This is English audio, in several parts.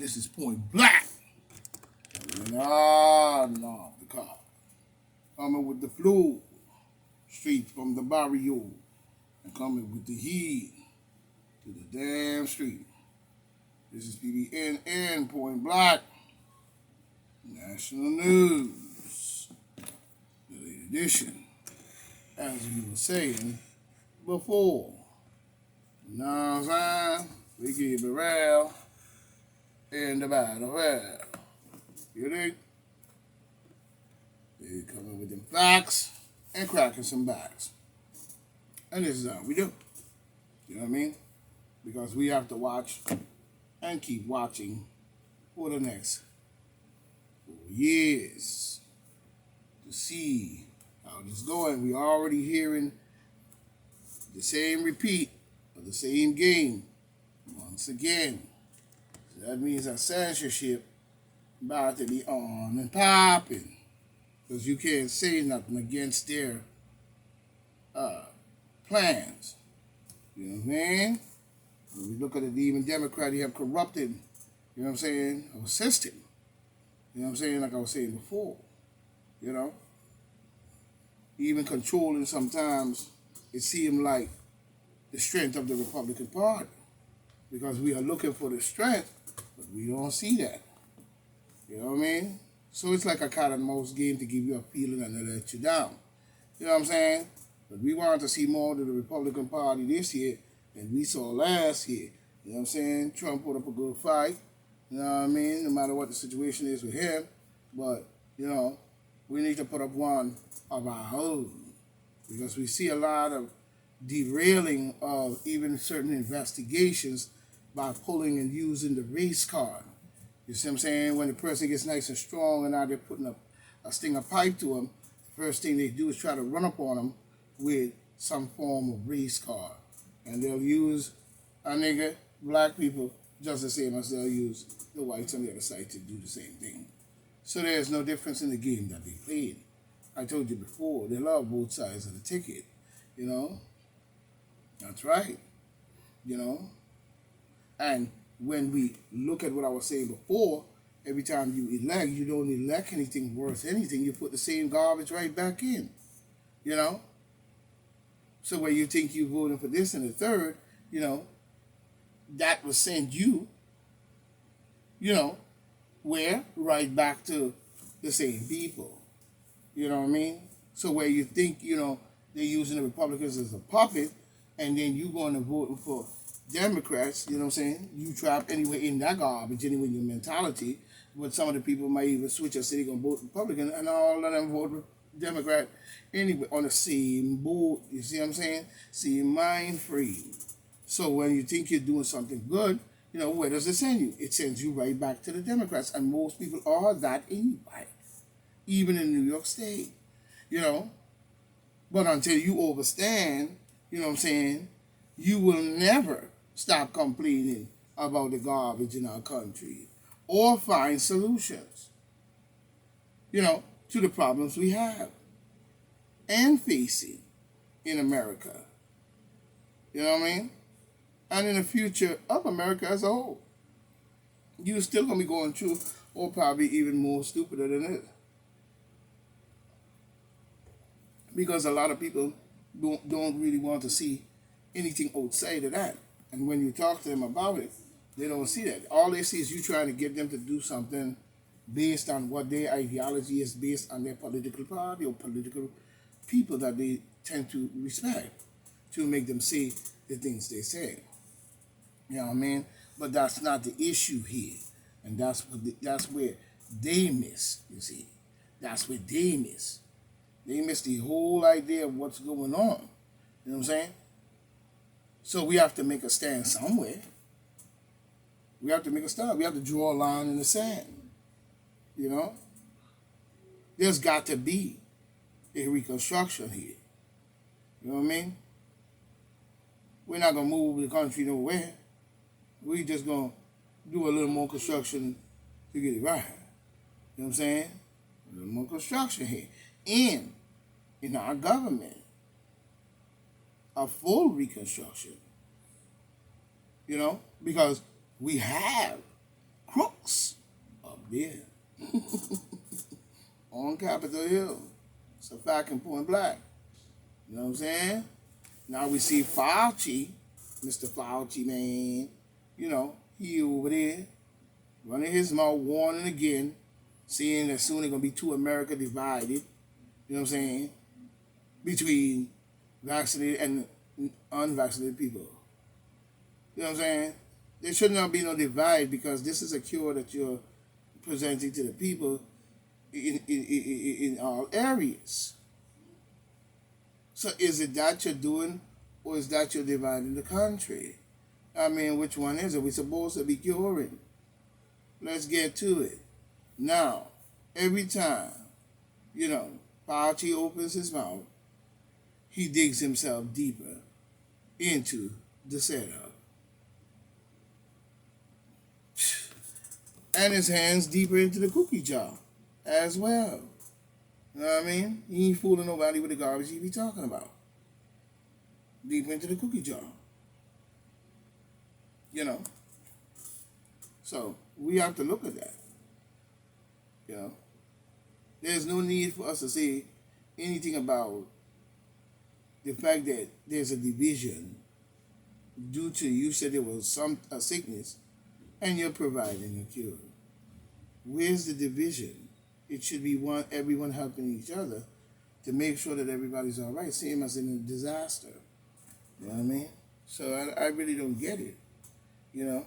This is Point Black. Coming on off the car. Coming with the flow. Straight from the barrio. And coming with the heat to the damn street. This is PBNN Point Black. National News. The late edition. As we were saying before. You know what I'm saying? We keep it real in the battlefield. You dig? They coming with them facts and cracking some backs. And this is how we do. You know what I mean? Because we have to watch and keep watching for the next 4 years to see how this is going. We already hearing the same repeat of the same game once again. So that means that censorship about to be on and popping. Because you can't say nothing against their plans. You know what I mean? When we look at it, even Democrats, they have corrupted, you know what I'm saying, our system. You know what I'm saying? Like I was saying before. You know? Even controlling sometimes, it seems like the strength of the Republican Party. Because we are looking for the strength, but we don't see that. You know what I mean? So it's like a cat and mouse game to give you a feeling and to let you down. You know what I'm saying? But we want to see more of the Republican Party this year than we saw last year. You know what I'm saying? Trump put up a good fight. You know what I mean? No matter what the situation is with him. But, you know, we need to put up one of our own. Because we see a lot of derailing of even certain investigations by pulling and using the race card. You see what I'm saying? When the person gets nice and strong and now they're putting a stinger pipe to them, the first thing they do is try to run up on them with some form of race card. And they'll use a nigga, black people, just the same as they'll use the whites on the other side to do the same thing. So there's no difference in the game that they played. I told you before, they love both sides of the ticket. You know? That's right. You know? And when we look at what I was saying before, every time you elect, you don't elect anything worth anything. You put the same garbage right back in. You know? So when you think you're voting for this and the third, you know, that will send you, you know, where? Right back to the same people. You know what I mean? So where you think, you know, they're using the Republicans as a puppet, and then you going to vote for Democrats, you know what I'm saying? You trap anyway in that garbage, anyway in your mentality. But some of the people might even switch and say they're going to vote Republican, and all of them vote Democrat anyway on the same boat. You see what I'm saying? Same mind frame. So when you think you're doing something good, you know, where does it send you? It sends you right back to the Democrats. And most people are that anyway. Even in New York State. You know? But until you overstand, you know what I'm saying, you will never stop complaining about the garbage in our country or find solutions, you know, to the problems we have and facing in America. You know what I mean? And in the future of America as a whole. You're still going to be going through, or probably even more stupider than this. Because a lot of people don't really want to see anything outside of that. And when you talk to them about it, they don't see that. All they see is you trying to get them to do something based on what their ideology is, based on their political party or political people that they tend to respect, to make them say the things they say. You know what I mean? But that's not the issue here. And that's where they miss, you see. That's where they miss. They miss the whole idea of what's going on. You know what I'm saying? So we have to make a stand somewhere. We have to make a stand. We have to draw a line in the sand. You know? There's got to be a reconstruction here. You know what I mean? We're not going to move the country nowhere. We're just going to do a little more construction to get it right. You know what I'm saying? A little more construction here. And in our government, a full reconstruction. You know? Because we have crooks up there on Capitol Hill. It's a fact and point blank. You know what I'm saying? Now we see Fauci, Mr. Fauci, man. You know, he over there running his mouth, warning again, saying that soon there's going to be two America divided. You know what I'm saying? Between vaccinated and unvaccinated people. You know what I'm saying? There should not be no divide because this is a cure that you're presenting to the people in all areas. So is it that you're doing or is that you're dividing the country? I mean, which one is it? We're supposed to be curing. Let's get to it. Now, every time, you know, Fauci opens his mouth, he digs himself deeper into the setup. And his hands deeper into the cookie jar as well. You know what I mean? He ain't fooling nobody with the garbage he be talking about. Deep into the cookie jar. You know? So, we have to look at that. You know? There's no need for us to say anything about the fact that there's a division due to you said there was a sickness and you're providing a cure. Where's the division? It should be everyone helping each other to make sure that everybody's all right, same as in a disaster. You know what I mean? So I really don't get it. You know?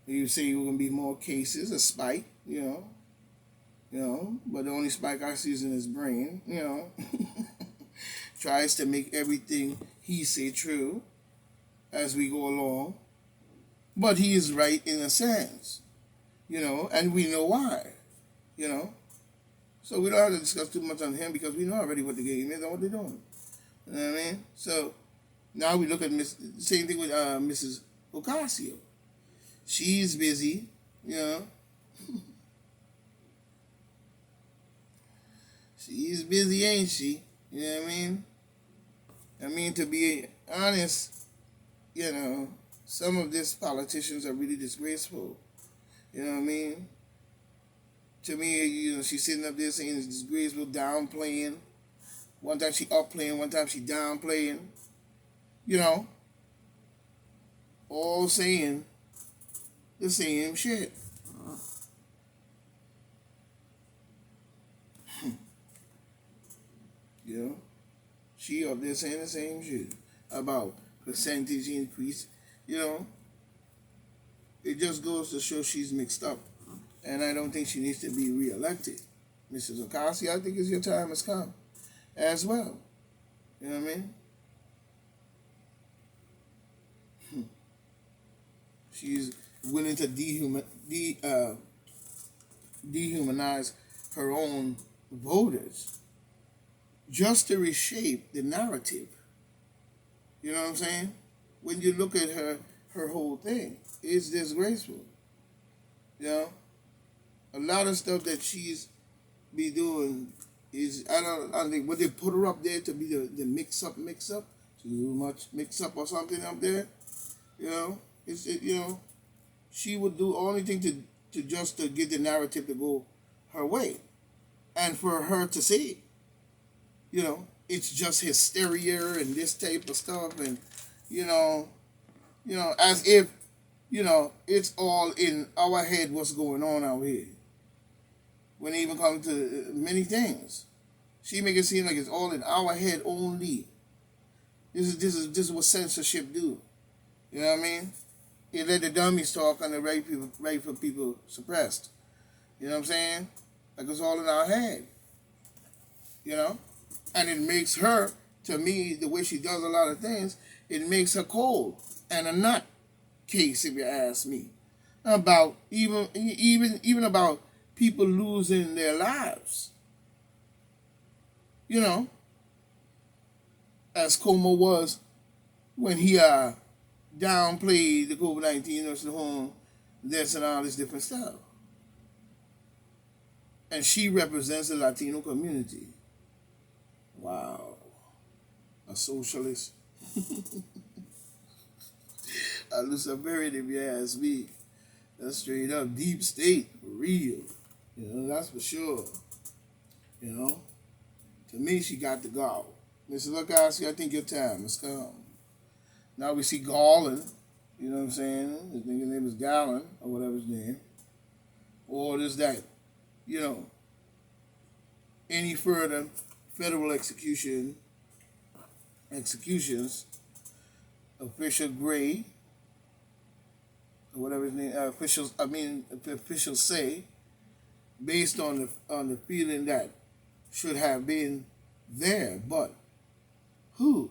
You say you're going to be more cases, a spike, you know, but the only spike I see is in his brain, you know. Tries to make everything he say true as we go along. But he is right in a sense, you know, and we know why, you know. So we don't have to discuss too much on him because we know already what the game is and what they're doing. You know what I mean? So now we look at same thing with Mrs. Ocasio. She's busy, you know. She's busy, ain't she? You know what I mean? I mean, to be honest, you know, some of these politicians are really disgraceful. You know what I mean? To me, you know, she's sitting up there saying it's disgraceful, downplaying. One time she upplaying, one time she downplaying. You know, all saying the same shit. You know, she up there saying the same shit about percentage increase. You know, it just goes to show she's mixed up. And I don't think she needs to be reelected. Mrs. Ocasio, I think your time has come as well. You know what I mean? She's willing to dehumanize her own voters just to reshape the narrative. You know what I'm saying? When you look at her whole thing, it's disgraceful. You know? A lot of stuff that she's be doing is, I don't think, would they put her up there to be the mix up, too much mix up or something up there? You know? You know, she would do anything to just to get the narrative to go her way. And for her to say it. You know, it's just hysteria and this type of stuff and, you know, as if, you know, it's all in our head what's going on out here. When it even comes to many things. She make it seem like it's all in our head only. This is what censorship do. You know what I mean? It let the dummies talk and the right for people suppressed. You know what I'm saying? Like it's all in our head. You know? And it makes her, to me, the way she does a lot of things, it makes her cold and a nut case, if you ask me. About even about people losing their lives. You know, as Como was when he downplayed the COVID-19 nursing home, deaths and all this different stuff. And she represents the Latino community. Wow. A socialist. A Luciferian, if you ask me. That's straight up deep state, for real. That's for sure. You know, to me, she got the gall. Mr. Lukowski, I think your time has come. Now we see Garland, you know what I'm saying? His name is Gallon, or whatever his name. Or there's that, you know, any further federal executions, official Gray, or whatever his name, officials say, based on the feeling that should have been there, but who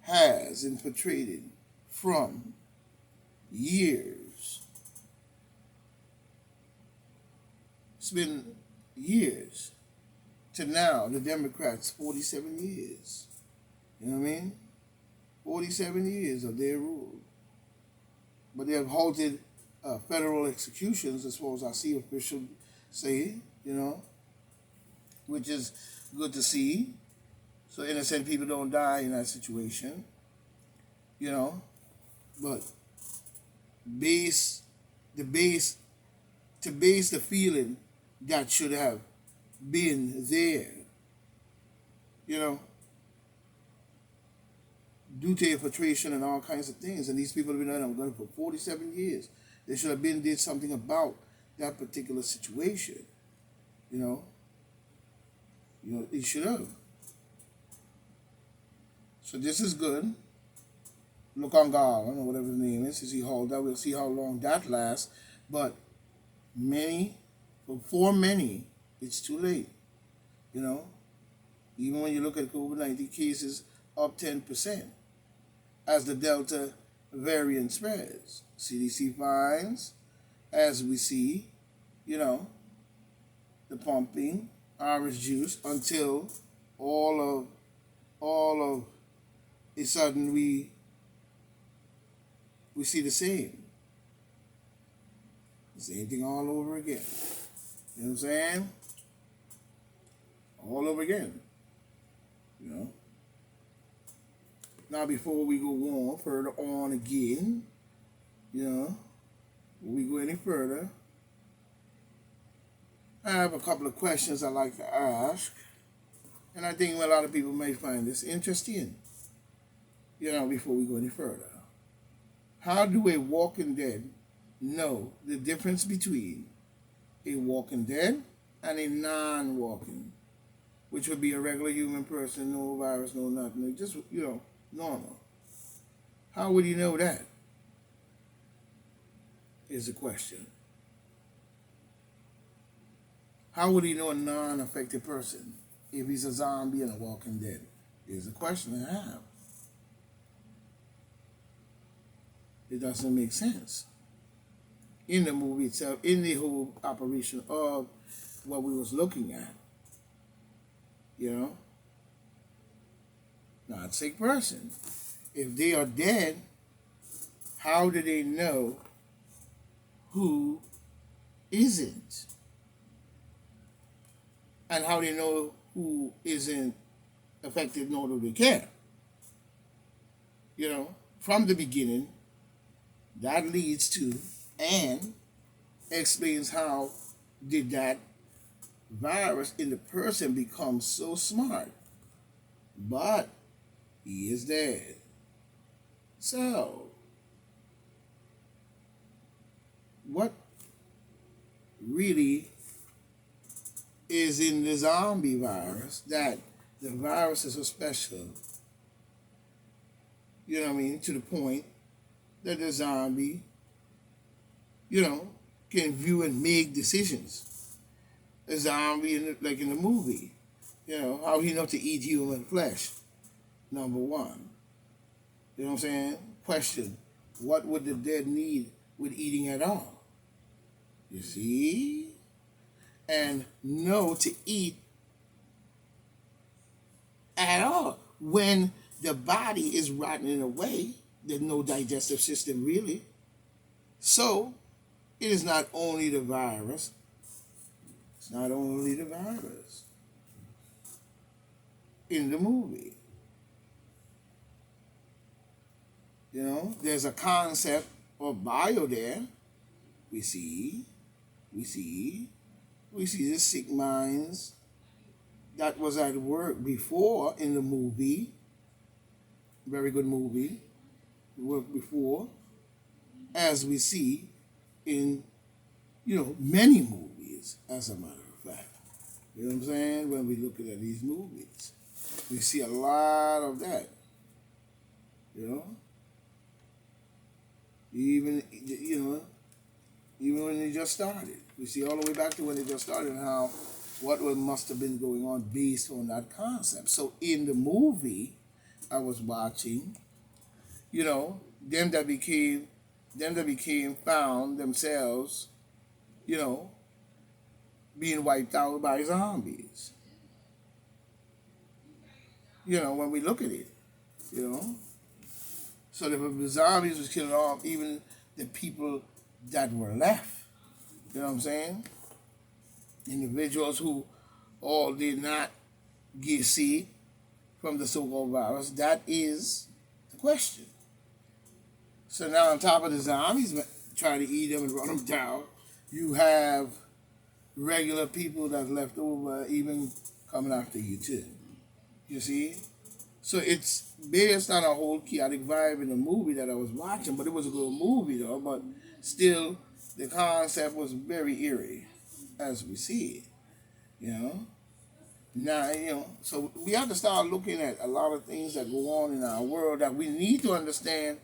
has infiltrated from years. It's been years to now, the Democrats, 47 years. You know what I mean? 47 years of their rule. But they have halted federal executions, as far as I see officials say, which is good to see. So innocent people don't die in that situation, But to base the feeling that should have been there, due to infiltration and all kinds of things. And these people have been on for 47 years. They should have did something about that particular situation. They should have. So this is good. Look on God, I don't know whatever his name is. We'll see how long that lasts. But for many, it's too late. Even when you look at COVID-19 cases up 10% as the Delta variant spreads. CDC finds, as we see, the pumping orange juice until all of a sudden we see the same thing all over again. You know what I'm saying? All over again. Now before we go further on again, before we go any further, I have a couple of questions I'd like to ask. And I think a lot of people may find this interesting, before we go any further. How do a walking dead know the difference between a walking dead and a non-walking, which would be a regular human person, no virus, no nothing, just, normal? How would he know that? Is the question. How would he know a non-affected person if he's a zombie and a walking dead? Is the question I have. It doesn't make sense. In the movie itself, in the whole operation of what we was looking at. Not a sick person. If they are dead, how do they know who isn't? And how they know who isn't affected, nor do they care? From the beginning, that leads to and explains how did that virus in the person become so smart. But he is dead. So, what really is in the zombie virus that the virus is so special, to the point that the zombie, can view and make decisions. A zombie, like in the movie, how he know to eat human flesh, number one. You know what I'm saying? Question, what would the dead need with eating at all? You see? And know to eat at all. When the body is rotting away, there's no digestive system really. So, it is not only the virus. It's not only the virus in the movie. There's a concept of bio there we see, we see, we see the sick minds that was at work before in the movie. Very good movie. Worked before, as we see in, many movies, as a matter of fact. You know what I'm saying? When we look at these movies, we see a lot of that. You know? Even when they just started. We see all the way back to when they just started and how must have been going on based on that concept. So in the movie I was watching, them that became found themselves, being wiped out by zombies. When we look at it, you know. So the zombies was killing off even the people that were left. You know what I'm saying? Individuals who all did not get sick from the so-called virus. That is the question. So now on top of the zombies trying to eat them and run them down, you have regular people that's left over even coming after you too. You see? So it's based on a whole chaotic vibe in the movie that I was watching, but it was a good movie though, but still the concept was very eerie as we see it. Now, so we have to start looking at a lot of things that go on in our world that we need to understand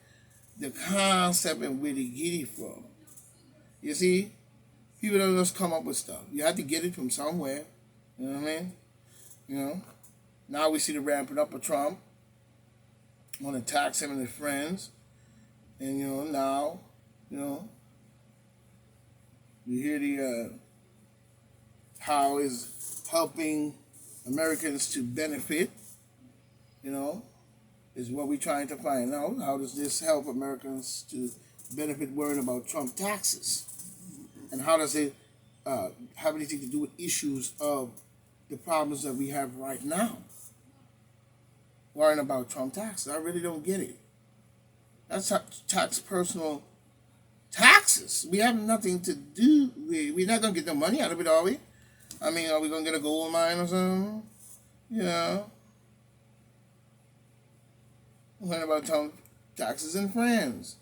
the concept and where they get it from. You see? People don't just come up with stuff. You have to get it from somewhere. You know what I mean? Now we see the ramping up of Trump. Want to tax him and his friends. And, now, you hear the how is helping Americans to benefit, is what we're trying to find out. How does this help Americans to benefit worrying about Trump taxes? And how does it have anything to do with issues of the problems that we have right now? Worrying about Trump taxes. I really don't get it. That's tax personal taxes. We have nothing to do. We're not going to get the money out of it, are we? I mean, are we going to get a gold mine or something? What about Trump taxes in France?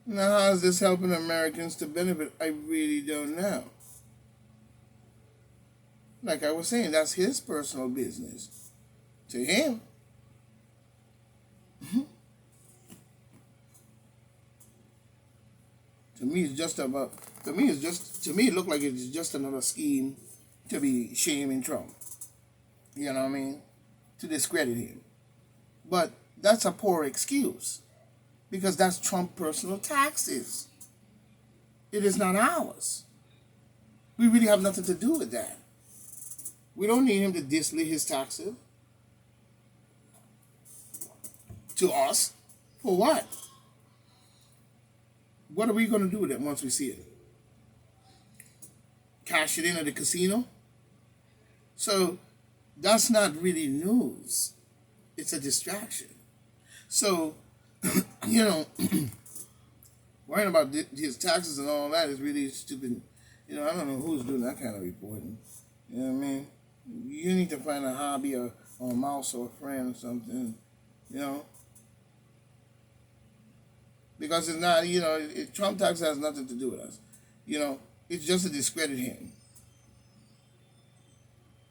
Now, how is this helping Americans to benefit? I really don't know. Like I was saying, that's his personal business. To him. To me, it looked like it's just another scheme to be shaming Trump. You know what I mean? To discredit him. But that's a poor excuse. Because that's Trump's personal taxes. It is not ours. We really have nothing to do with that. We don't need him to display his taxes to us. For what? What are we going to do with it once we see it? Cash it in at the casino? So that's not really news. It's a distraction. So, worrying about his taxes and all that is really stupid. I don't know who's doing that kind of reporting. You know what I mean? You need to find a hobby or a mouse or a friend or something, Because it's not, Trump tax has nothing to do with us. It's just to discredit him.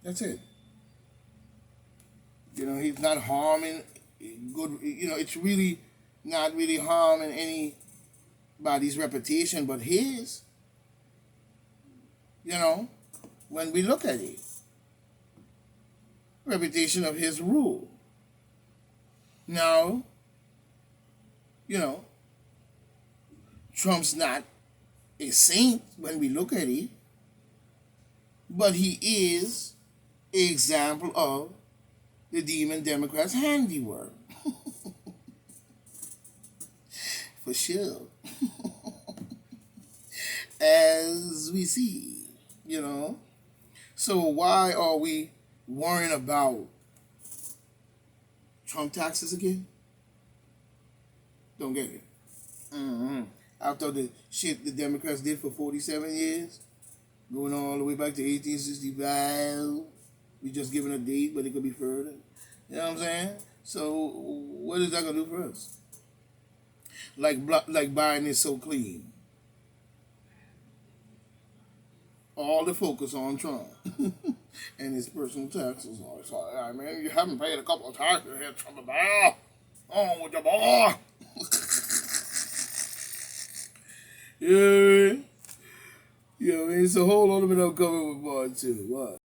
That's it. He's not harming good, it's really not really harming anybody's reputation but his. When we look at it. Reputation of his rule. Now, Trump's not a saint when we look at it, but he is an example of the demon Democrats' handiwork. For sure. As we see, So why are we worrying about Trump taxes again? Don't get it. after the shit the Democrats did for 47 years, going all the way back to 1865. We just giving a date, but it could be further. You know what I'm saying? So what is that gonna do for us? Like Biden is so clean. All the focus on Trump and his personal taxes. It's like, I mean, you haven't paid a couple of taxes here, Trump. On with your boy. Yeah. Yeah, I mean, it's a whole lot of it I'm coming with part two. What?